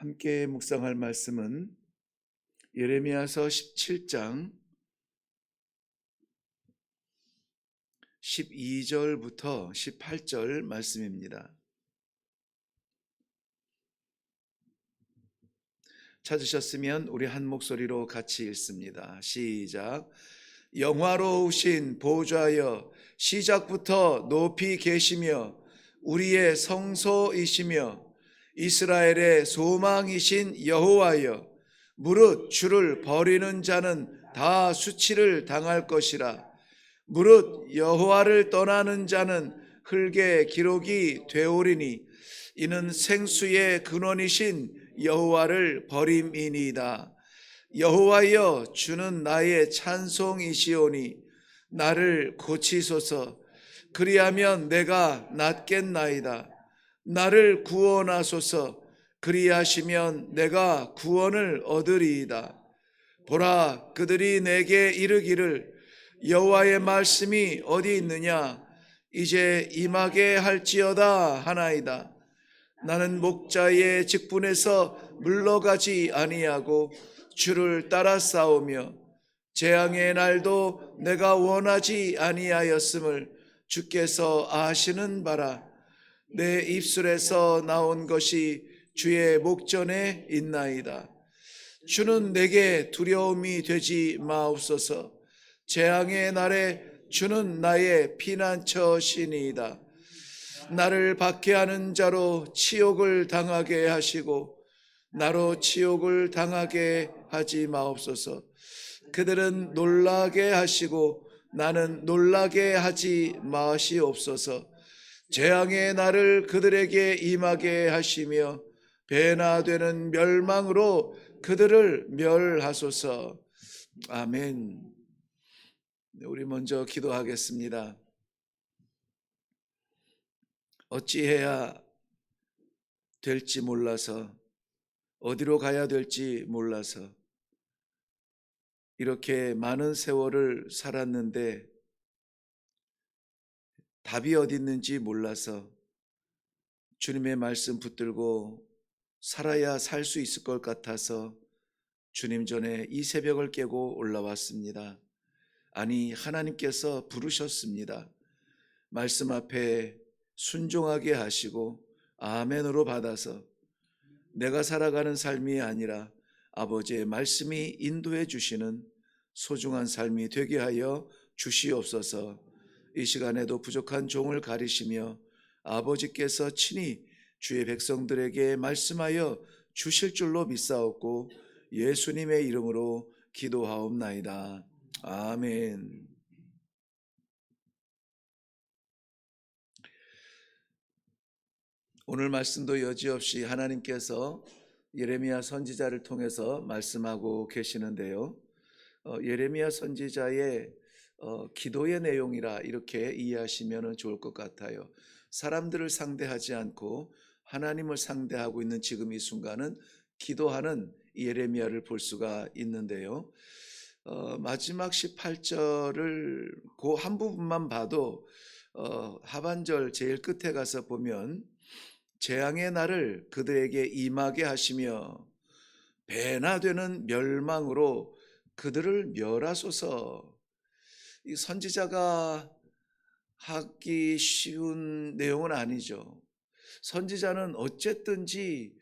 함께 묵상할 말씀은 예레미야서 17장 12절부터 18절 말씀입니다. 찾으셨으면 우리 한 목소리로 같이 읽습니다. 시작. 영화로우신 보좌여, 시작부터 높이 계시며 우리의 성소이시며 이스라엘의 소망이신 여호와여, 무릇 주를 버리는 자는 다 수치를 당할 것이라. 무릇 여호와를 떠나는 자는 흙의 기록이 되오리니 이는 생수의 근원이신 여호와를 버림이니이다. 여호와여, 주는 나의 찬송이시오니 나를 고치소서. 그리하면 내가 낫겠나이다. 나를 구원하소서. 그리하시면 내가 구원을 얻으리이다. 보라, 그들이 내게 이르기를 여호와의 말씀이 어디 있느냐? 이제 임하게 할지어다 하나이다. 나는 목자의 직분에서 물러가지 아니하고 주를 따라 싸우며 재앙의 날도 내가 원하지 아니하였음을 주께서 아시는 바라. 내 입술에서 나온 것이 주의 목전에 있나이다. 주는 내게 두려움이 되지 마옵소서. 재앙의 날에 주는 나의 피난처시니이다. 나를 박해하는 자로 치욕을 당하게 하시고 나로 치욕을 당하게 하지 마옵소서. 그들은 놀라게 하시고 나는 놀라게 하지 마시옵소서. 재앙의 날을 그들에게 임하게 하시며 배나 되는 멸망으로 그들을 멸하소서. 아멘. 우리 먼저 기도하겠습니다. 어찌해야 될지 몰라서, 어디로 가야 될지 몰라서 이렇게 많은 세월을 살았는데 답이 어디 있는지 몰라서 주님의 말씀 붙들고 살아야 살 수 있을 것 같아서 주님 전에 이 새벽을 깨고 올라왔습니다. 아니, 하나님께서 부르셨습니다. 말씀 앞에 순종하게 하시고 아멘으로 받아서 내가 살아가는 삶이 아니라 아버지의 말씀이 인도해 주시는 소중한 삶이 되게 하여 주시옵소서. 이 시간에도 부족한 종을 가리시며 아버지께서 친히 주의 백성들에게 말씀하여 주실 줄로 믿사옵고 예수님의 이름으로 기도하옵나이다. 아멘. 오늘 말씀도 여지없이 하나님께서 예레미야 선지자를 통해서 말씀하고 계시는데요. 예레미야 선지자의 기도의 내용이라 이렇게 이해하시면 좋을 것 같아요. 사람들을 상대하지 않고 하나님을 상대하고 있는 지금 이 순간은 기도하는 예레미야를 볼 수가 있는데요. 마지막 18절을 그 한 부분만 봐도 하반절 제일 끝에 가서 보면 재앙의 날을 그들에게 임하게 하시며 배나 되는 멸망으로 그들을 멸하소서. 이 선지자가 하기 쉬운 내용은 아니죠. 선지자는 어쨌든지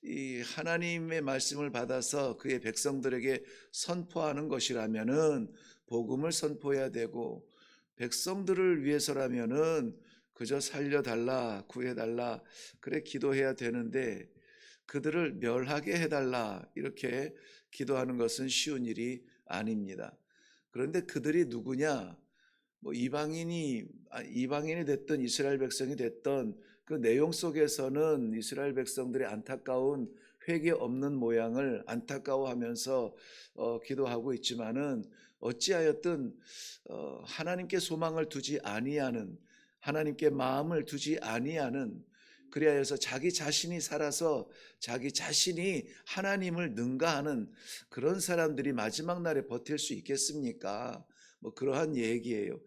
이 하나님의 말씀을 받아서 그의 백성들에게 선포하는 것이라면은 복음을 선포해야 되고, 백성들을 위해서라면은 그저 살려달라, 구해달라, 그래 기도해야 되는데 그들을 멸하게 해달라 이렇게 기도하는 것은 쉬운 일이 아닙니다. 그런데 그들이 누구냐? 이방인이 됐던 이스라엘 백성이 됐던 그 내용 속에서는 이스라엘 백성들의 안타까운 회개 없는 모양을 안타까워하면서 기도하고 있지만은 어찌하였든 하나님께 소망을 두지 아니하는, 하나님께 마음을 두지 아니하는, 그리하여서 자기 자신이 살아서 자기 자신이 하나님을 능가하는 그런 사람들이 마지막 날에 버틸 수 있겠습니까? 그러한 얘기예요.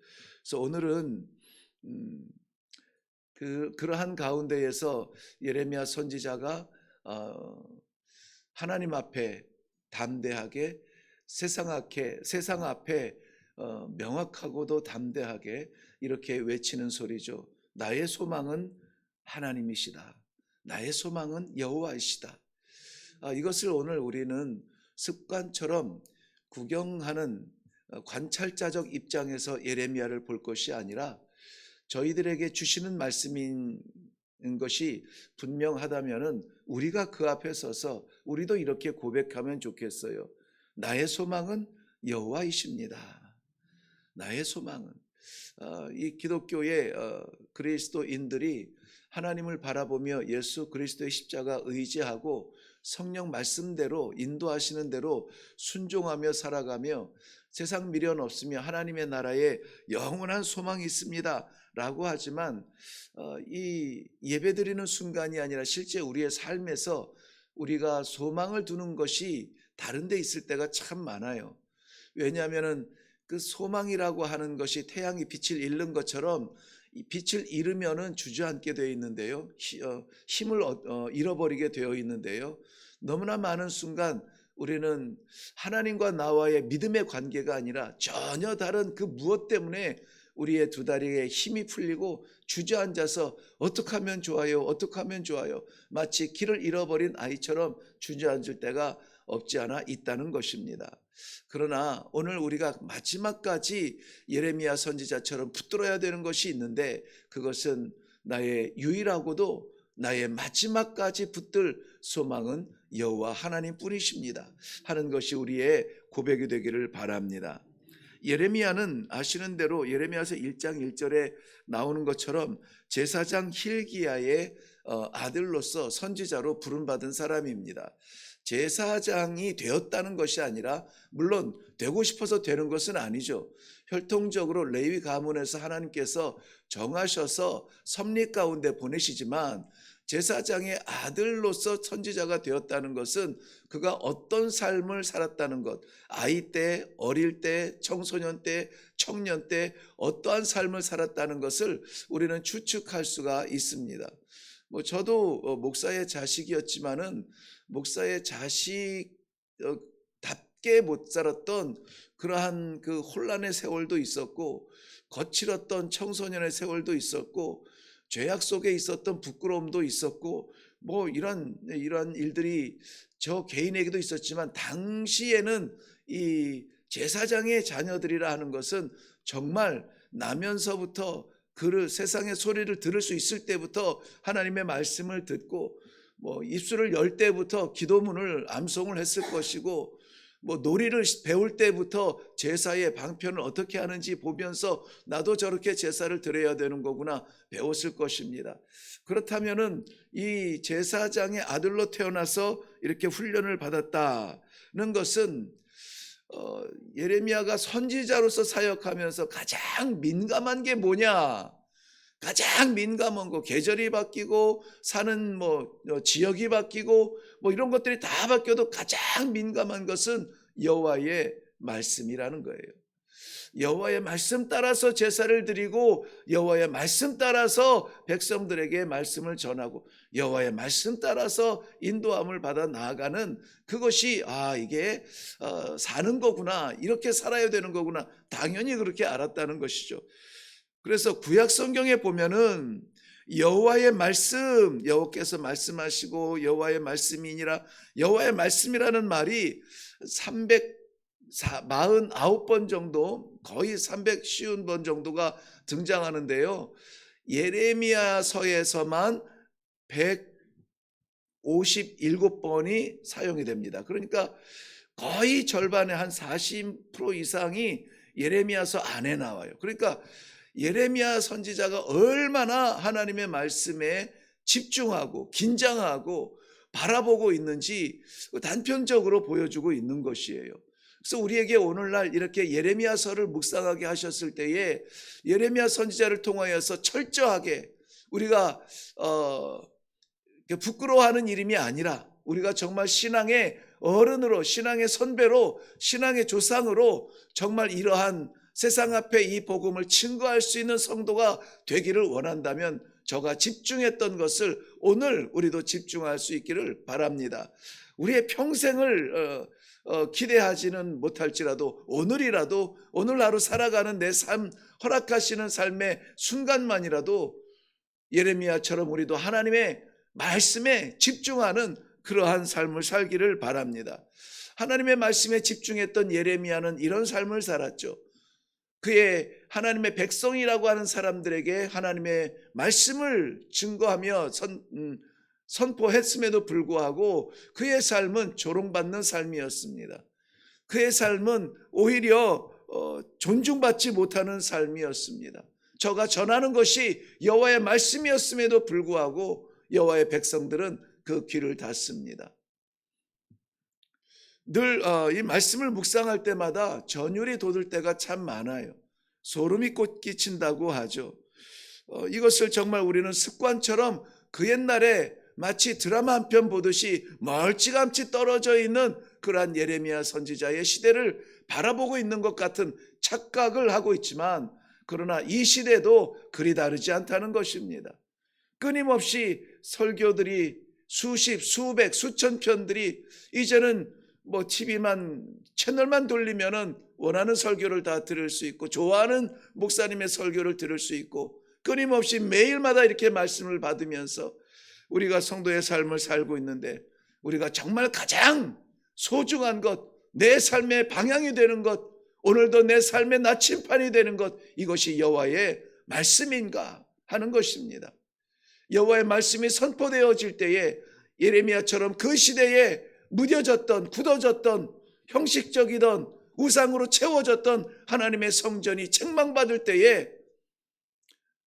그래서 오늘은 그러한 가운데에서 예레미야 선지자가 하나님 앞에 담대하게, 세상 앞에 명확하고도 담대하게 이렇게 외치는 소리죠. 나의 소망은 하나님이시다. 나의 소망은 여호와이시다. 이것을 오늘 우리는 습관처럼 구경하는 관찰자적 입장에서 예레미야를 볼 것이 아니라 저희들에게 주시는 말씀인 것이 분명하다면은 우리가 그 앞에 서서 우리도 이렇게 고백하면 좋겠어요. 나의 소망은 여호와이십니다. 나의 소망은 이 기독교의 그리스도인들이 하나님을 바라보며 예수 그리스도의 십자가 의지하고 성령 말씀대로 인도하시는 대로 순종하며 살아가며 세상 미련 없으며 하나님의 나라에 영원한 소망이 있습니다 라고 하지만 이 예배드리는 순간이 아니라 실제 우리의 삶에서 우리가 소망을 두는 것이 다른 데 있을 때가 참 많아요. 왜냐하면 그 소망이라고 하는 것이 태양이 빛을 잃는 것처럼 이 빛을 잃으면은 주저앉게 되어 있는데요. 힘을 잃어버리게 되어 있는데요. 너무나 많은 순간 우리는 하나님과 나와의 믿음의 관계가 아니라 전혀 다른 그 무엇 때문에 우리의 두 다리에 힘이 풀리고 주저앉아서 어떻게 하면 좋아요? 어떻게 하면 좋아요? 마치 길을 잃어버린 아이처럼 주저앉을 때가 없지 않아 있다는 것입니다. 그러나 오늘 우리가 마지막까지 예레미야 선지자처럼 붙들어야 되는 것이 있는데 그것은 나의 유일하고도 나의 마지막까지 붙들 소망은 여호와 하나님 뿐이십니다 하는 것이 우리의 고백이 되기를 바랍니다. 예레미야는 아시는 대로 예레미야서 1장 1절에 나오는 것처럼 제사장 hil기야의 아들로서 선지자로 부름받은 사람입니다. 제사장이 되었다는 것이 아니라 물론 되고 싶어서 되는 것은 아니죠. 혈통적으로 레위 가문에서 하나님께서 정하셔서 섭리 가운데 보내시지만 제사장의 아들로서 선지자가 되었다는 것은 그가 어떤 삶을 살았다는 것, 아이 때, 어릴 때, 청소년 때, 청년 때 어떠한 삶을 살았다는 것을 우리는 추측할 수가 있습니다. 저도 목사의 자식이었지만은 목사의 자식답게 못 살았던 그러한 그 혼란의 세월도 있었고 거칠었던 청소년의 세월도 있었고 죄악 속에 있었던 부끄러움도 있었고 이런 일들이 저 개인에게도 있었지만 당시에는 이 제사장의 자녀들이라 하는 것은 정말 나면서부터 세상의 소리를 들을 수 있을 때부터 하나님의 말씀을 듣고 입술을 열 때부터 기도문을 암송을 했을 것이고 놀이를 배울 때부터 제사의 방편을 어떻게 하는지 보면서 나도 저렇게 제사를 드려야 되는 거구나 배웠을 것입니다. 그렇다면은 이 제사장의 아들로 태어나서 이렇게 훈련을 받았다는 것은 예레미야가 선지자로서 사역하면서 가장 민감한 게 뭐냐? 가장 민감한 거, 계절이 바뀌고 사는 지역이 바뀌고 이런 것들이 다 바뀌어도 가장 민감한 것은 여호와의 말씀이라는 거예요. 여호와의 말씀 따라서 제사를 드리고 여호와의 말씀 따라서 백성들에게 말씀을 전하고 여호와의 말씀 따라서 인도함을 받아 나아가는 그것이 이게 사는 거구나, 이렇게 살아야 되는 거구나, 당연히 그렇게 알았다는 것이죠. 그래서 구약 성경에 보면은 여호와의 말씀, 여호와께서 말씀하시고 여호와의 말씀이니라, 여호와의 말씀이라는 말이 349번 정도, 거의 350번 정도가 등장하는데요. 예레미야서에서만 157번이 사용이 됩니다. 그러니까 거의 절반의 한 40% 이상이 예레미야서 안에 나와요. 그러니까 예레미야 선지자가 얼마나 하나님의 말씀에 집중하고 긴장하고 바라보고 있는지 단편적으로 보여주고 있는 것이에요. 그래서 우리에게 오늘날 이렇게 예레미야서를 묵상하게 하셨을 때에 예레미야 선지자를 통하여서 철저하게 우리가 부끄러워하는 이름이 아니라 우리가 정말 신앙의 어른으로, 신앙의 선배로, 신앙의 조상으로 정말 이러한 세상 앞에 이 복음을 증거할 수 있는 성도가 되기를 원한다면 저가 집중했던 것을 오늘 우리도 집중할 수 있기를 바랍니다. 우리의 평생을 기대하지는 못할지라도 오늘이라도 오늘 하루 살아가는 내 삶, 허락하시는 삶의 순간만이라도 예레미야처럼 우리도 하나님의 말씀에 집중하는 그러한 삶을 살기를 바랍니다. 하나님의 말씀에 집중했던 예레미야는 이런 삶을 살았죠. 그의 하나님의 백성이라고 하는 사람들에게 하나님의 말씀을 증거하며 선포했음에도 불구하고 그의 삶은 조롱받는 삶이었습니다. 그의 삶은 오히려 존중받지 못하는 삶이었습니다. 저가 전하는 것이 여호와의 말씀이었음에도 불구하고 여호와의 백성들은 그 귀를 닫습니다. 늘 이 말씀을 묵상할 때마다 전율이 돋을 때가 참 많아요. 소름이 끼친다고 하죠. 이것을 정말 우리는 습관처럼 그 옛날에 마치 드라마 한 편 보듯이 멀찌감치 떨어져 있는 그러한 예레미야 선지자의 시대를 바라보고 있는 것 같은 착각을 하고 있지만, 그러나 이 시대도 그리 다르지 않다는 것입니다. 끊임없이 설교들이 수십, 수백, 수천 편들이 이제는 TV만 채널만 돌리면은 원하는 설교를 다 들을 수 있고 좋아하는 목사님의 설교를 들을 수 있고 끊임없이 매일마다 이렇게 말씀을 받으면서 우리가 성도의 삶을 살고 있는데, 우리가 정말 가장 소중한 것, 내 삶의 방향이 되는 것, 오늘도 내 삶의 나침판이 되는 것, 이것이 여호와의 말씀인가 하는 것입니다. 여호와의 말씀이 선포되어질 때에 예레미야처럼 그 시대에 무뎌졌던, 굳어졌던, 형식적이던, 우상으로 채워졌던 하나님의 성전이 책망받을 때에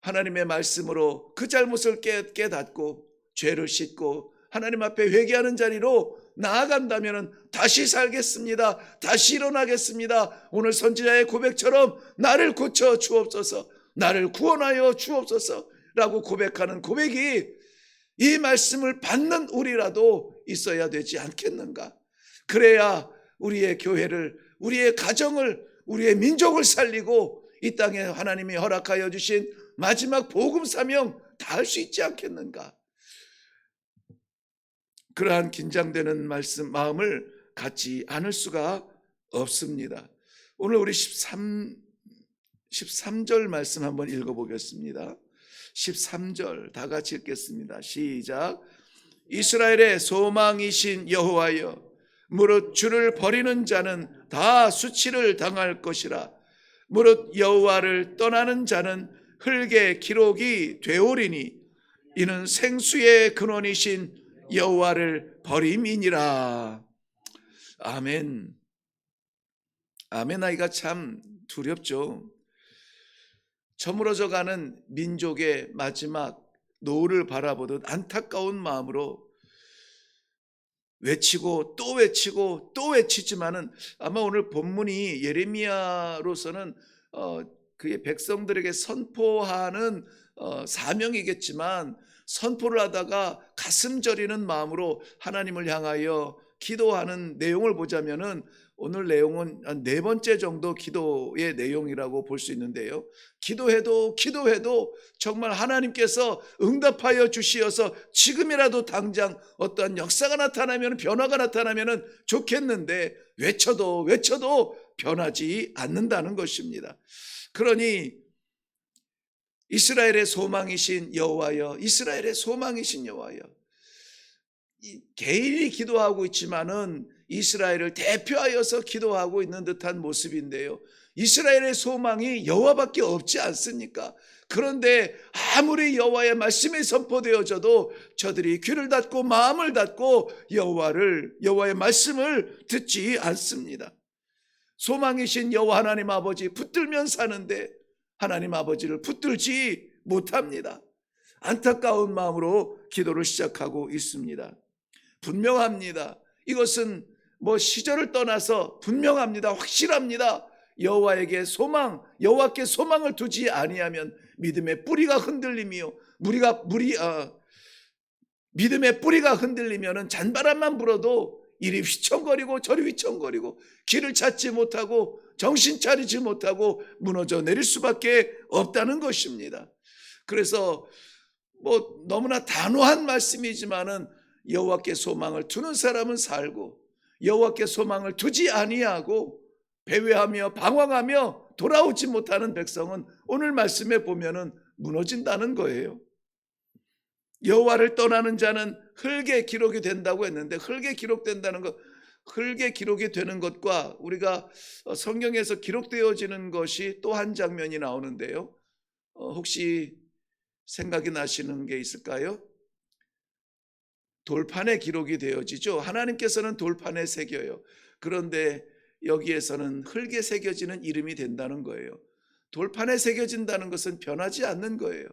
하나님의 말씀으로 그 잘못을 깨닫고 죄를 씻고 하나님 앞에 회개하는 자리로 나아간다면 다시 살겠습니다, 다시 일어나겠습니다, 오늘 선지자의 고백처럼 나를 고쳐 주옵소서, 나를 구원하여 주옵소서 라고 고백하는 고백이 이 말씀을 받는 우리라도 있어야 되지 않겠는가? 그래야 우리의 교회를, 우리의 가정을, 우리의 민족을 살리고 이 땅에 하나님이 허락하여 주신 마지막 복음 사명 다 할 수 있지 않겠는가? 그러한 긴장되는 마음을 갖지 않을 수가 없습니다. 오늘 우리 13절 말씀 한번 읽어보겠습니다. 13절 다 같이 읽겠습니다. 시작. 이스라엘의 소망이신 여호와여, 무릇 주를 버리는 자는 다 수치를 당할 것이라. 무릇 여호와를 떠나는 자는 흙의 기록이 되오리니 이는 생수의 근원이신 여호와를 버림이니라. 아멘. 아멘. 아이가 참 두렵죠. 저물어져가는 민족의 마지막 노을을 바라보듯 안타까운 마음으로 외치고 또 외치고 또 외치지만은, 아마 오늘 본문이 예레미야로서는 그의 백성들에게 선포하는 사명이겠지만, 선포를 하다가 가슴 저리는 마음으로 하나님을 향하여 기도하는 내용을 보자면은 오늘 내용은 한 4번째 정도 기도의 내용이라고 볼 수 있는데요. 기도해도 정말 하나님께서 응답하여 주시어서 지금이라도 당장 어떠한 역사가 나타나면, 변화가 나타나면 좋겠는데 외쳐도 변하지 않는다는 것입니다. 그러니 이스라엘의 소망이신 여호와여, 이스라엘의 소망이신 여호와여, 개인이 기도하고 있지만은 이스라엘을 대표하여서 기도하고 있는 듯한 모습인데요. 이스라엘의 소망이 여호와밖에 없지 않습니까? 그런데 아무리 여호와의 말씀이 선포되어져도 저들이 귀를 닫고 마음을 닫고 여호와의 말씀을 듣지 않습니다. 소망이신 여호와 하나님 아버지 붙들면 사는데 하나님 아버지를 붙들지 못합니다. 안타까운 마음으로 기도를 시작하고 있습니다. 분명합니다. 이것은 시절을 떠나서 분명합니다. 확실합니다. 여호와께 소망을 두지 아니하면 믿음의 뿌리가 흔들리며 믿음의 뿌리가 흔들리면은 잔바람만 불어도 이리 휘청거리고 저리 휘청거리고 길을 찾지 못하고 정신 차리지 못하고 무너져 내릴 수밖에 없다는 것입니다. 그래서 뭐 너무나 단호한 말씀이지만은 여호와께 소망을 두는 사람은 살고 여호와께 소망을 두지 아니하고 배회하며 방황하며 돌아오지 못하는 백성은 오늘 말씀에 보면은 무너진다는 거예요. 여호와를 떠나는 자는 흙에 기록이 된다고 했는데 흙에 기록된다는 것, 흙에 기록이 되는 것과 우리가 성경에서 기록되어지는 것이 또 한 장면이 나오는데요. 혹시 생각이 나시는 게 있을까요? 돌판에 기록이 되어지죠. 하나님께서는 돌판에 새겨요. 그런데 여기에서는 흙에 새겨지는 이름이 된다는 거예요. 돌판에 새겨진다는 것은 변하지 않는 거예요.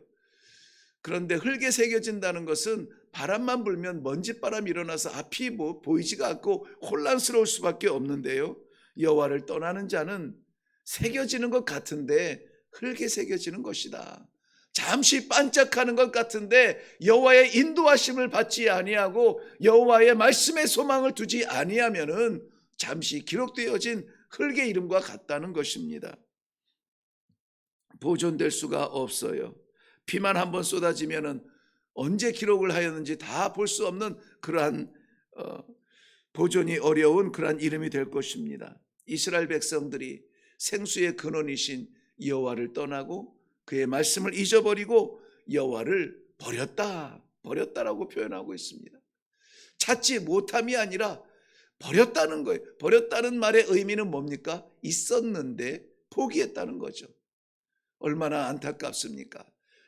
그런데 흙에 새겨진다는 것은 바람만 불면 먼지바람이 일어나서 앞이 보이지가 않고 혼란스러울 수밖에 없는데요. 여호와를 떠나는 자는 새겨지는 것 같은데 흙에 새겨지는 것이다. 잠시 반짝하는 것 같은데 여호와의 인도하심을 받지 아니하고 여호와의 말씀에 소망을 두지 아니하면은 잠시 기록되어진 흙의 이름과 같다는 것입니다. 보존될 수가 없어요. 비만 한번 쏟아지면은 언제 기록을 하였는지 다 볼 수 없는 그러한 보존이 어려운 그러한 이름이 될 것입니다. 이스라엘 백성들이 생수의 근원이신 여호와를 떠나고 그의 말씀을 잊어버리고 여호와를 버렸다라고 표현하고 있습니다. 찾지 못함이 아니라 버렸다는 거예요. 버렸다는 말의 의미는 뭡니까? 있었는데 포기했다는 거죠. 얼마나 안타깝습니까?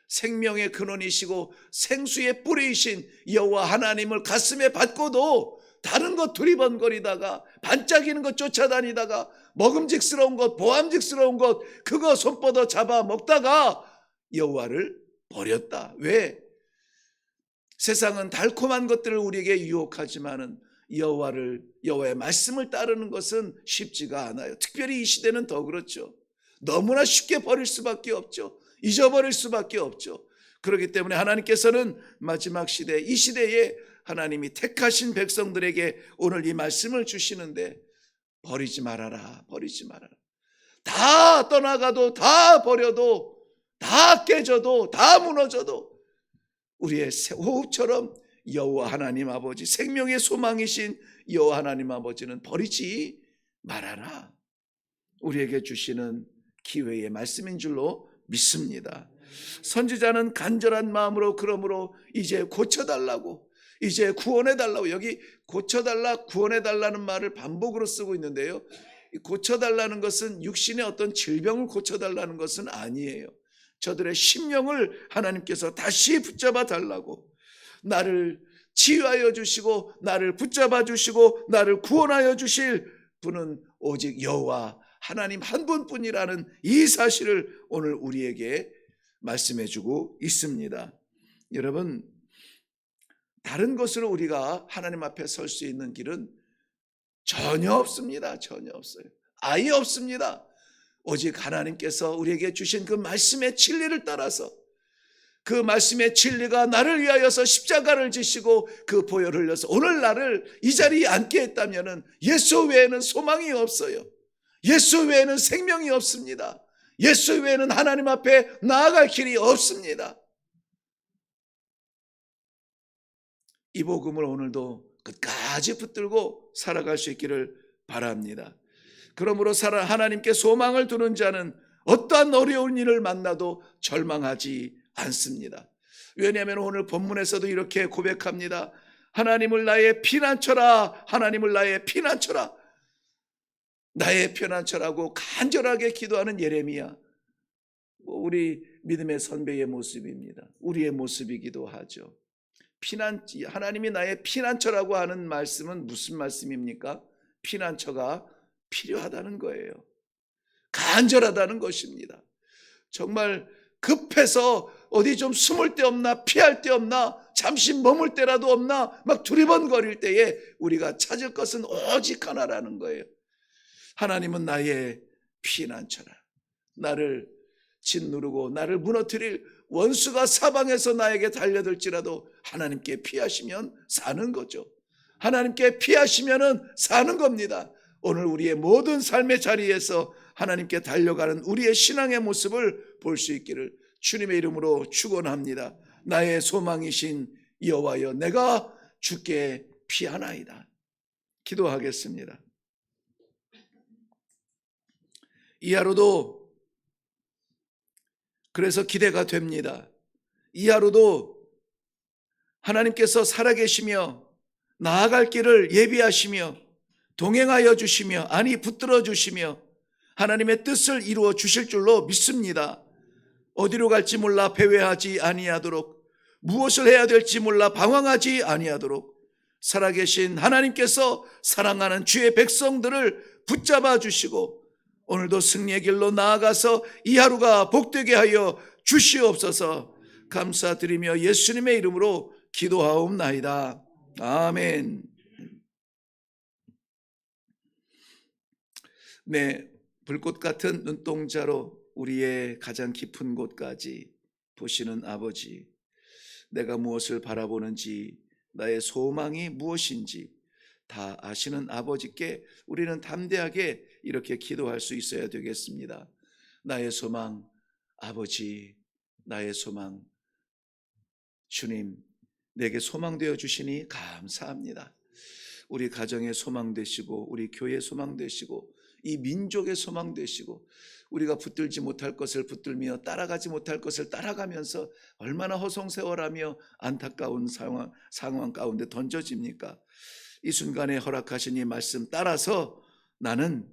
생명의 근원이시고 생수의 뿌리이신 여호와 하나님을 가슴에 받고도 다른 것 두리번거리다가 반짝이는 것 쫓아다니다가 먹음직스러운 것, 보암직스러운 것 그거 손뻗어 잡아 먹다가 여호와를 버렸다. 왜? 세상은 달콤한 것들을 우리에게 유혹하지만은 여호와의 말씀을 따르는 것은 쉽지가 않아요. 특별히 이 시대는 더 그렇죠. 너무나 쉽게 버릴 수밖에 없죠. 잊어버릴 수밖에 없죠. 그렇기 때문에 하나님께서는 마지막 시대, 이 시대에 하나님이 택하신 백성들에게 오늘 이 말씀을 주시는데 버리지 말아라. 다 떠나가도 다 버려도 다 깨져도 다 무너져도 우리의 호흡처럼 여호와 하나님 아버지, 생명의 소망이신 여호와 하나님 아버지는 버리지 말아라. 우리에게 주시는 기회의 말씀인 줄로 믿습니다. 선지자는 간절한 마음으로 그러므로 이제 고쳐달라고, 이제 구원해달라고, 여기 고쳐달라, 구원해달라는 말을 반복으로 쓰고 있는데요. 고쳐달라는 것은 육신의 어떤 질병을 고쳐달라는 것은 아니에요. 저들의 심령을 하나님께서 다시 붙잡아 달라고, 나를 치유하여 주시고 나를 붙잡아 주시고 나를 구원하여 주실 분은 오직 여호와 하나님 한 분뿐이라는 이 사실을 오늘 우리에게 말씀해 주고 있습니다. 여러분, 다른 것으로 우리가 하나님 앞에 설 수 있는 길은 전혀 없습니다. 전혀 없어요. 아예 없습니다. 오직 하나님께서 우리에게 주신 그 말씀의 진리를 따라서, 그 말씀의 진리가 나를 위하여서 십자가를 지시고 그 보혈을 흘려서 오늘 나를 이 자리에 앉게 했다면 예수 외에는 소망이 없어요. 예수 외에는 생명이 없습니다. 예수 외에는 하나님 앞에 나아갈 길이 없습니다. 이 복음을 오늘도 끝까지 붙들고 살아갈 수 있기를 바랍니다. 그러므로 하나님께 소망을 두는 자는 어떠한 어려운 일을 만나도 절망하지 않습니다. 왜냐하면 오늘 본문에서도 이렇게 고백합니다. 하나님을 나의 피난처라, 하나님을 나의 피난처라, 나의 피난처라고 간절하게 기도하는 예레미야. 우리 믿음의 선배의 모습입니다. 우리의 모습이기도 하죠. 하나님이 나의 피난처라고 하는 말씀은 무슨 말씀입니까? 피난처가 필요하다는 거예요. 간절하다는 것입니다. 정말 급해서 어디 좀 숨을 데 없나, 피할 데 없나, 잠시 머물 때라도 없나 막 두리번거릴 때에 우리가 찾을 것은 오직 하나라는 거예요. 하나님은 나의 피난처라. 나를 짓누르고 나를 무너뜨릴 원수가 사방에서 나에게 달려들지라도 하나님께 피하시면 사는 거죠. 하나님께 피하시면 사는 겁니다. 오늘 우리의 모든 삶의 자리에서 하나님께 달려가는 우리의 신앙의 모습을 볼 수 있기를 주님의 이름으로 축원합니다. 나의 소망이신 여호와여, 내가 주께 피하나이다. 기도하겠습니다. 이 하루도 그래서 기대가 됩니다. 이 하루도 하나님께서 살아계시며 나아갈 길을 예비하시며 동행하여 주시며, 아니 붙들어 주시며 하나님의 뜻을 이루어 주실 줄로 믿습니다. 어디로 갈지 몰라 배회하지 아니하도록, 무엇을 해야 될지 몰라 방황하지 아니하도록 살아계신 하나님께서 사랑하는 주의 백성들을 붙잡아 주시고 오늘도 승리의 길로 나아가서 이 하루가 복되게 하여 주시옵소서. 감사드리며 예수님의 이름으로 기도하옵나이다. 아멘. 네, 불꽃 같은 눈동자로 우리의 가장 깊은 곳까지 보시는 아버지, 내가 무엇을 바라보는지, 나의 소망이 무엇인지 다 아시는 아버지께 우리는 담대하게 이렇게 기도할 수 있어야 되겠습니다. 나의 소망, 아버지, 나의 소망, 주님, 내게 소망 되어 주시니 감사합니다. 우리 가정의 소망 되시고, 우리 교회의 소망 되시고, 이 민족의 소망 되시고, 우리가 붙들지 못할 것을 붙들며 따라가지 못할 것을 따라가면서 얼마나 허송세월하며 안타까운 상황 가운데 던져집니까? 이 순간에 허락하신 이 말씀 따라서 나는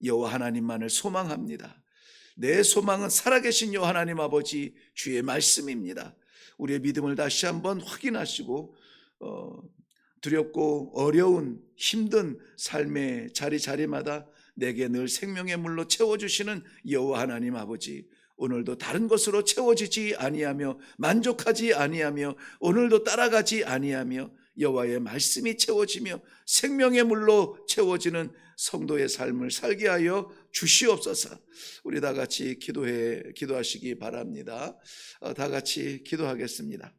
여호와 하나님만을 소망합니다. 내 소망은 살아계신 여호와 하나님 아버지 주의 말씀입니다. 우리의 믿음을 다시 한번 확인하시고 두렵고 어려운 힘든 삶의 자리마다 내게 늘 생명의 물로 채워주시는 여호와 하나님 아버지, 오늘도 다른 것으로 채워지지 아니하며 만족하지 아니하며 오늘도 따라가지 아니하며 여호와의 말씀이 채워지며 생명의 물로 채워지는 성도의 삶을 살게 하여 주시옵소서. 우리 다 같이 기도하시기 바랍니다. 다 같이 기도하겠습니다.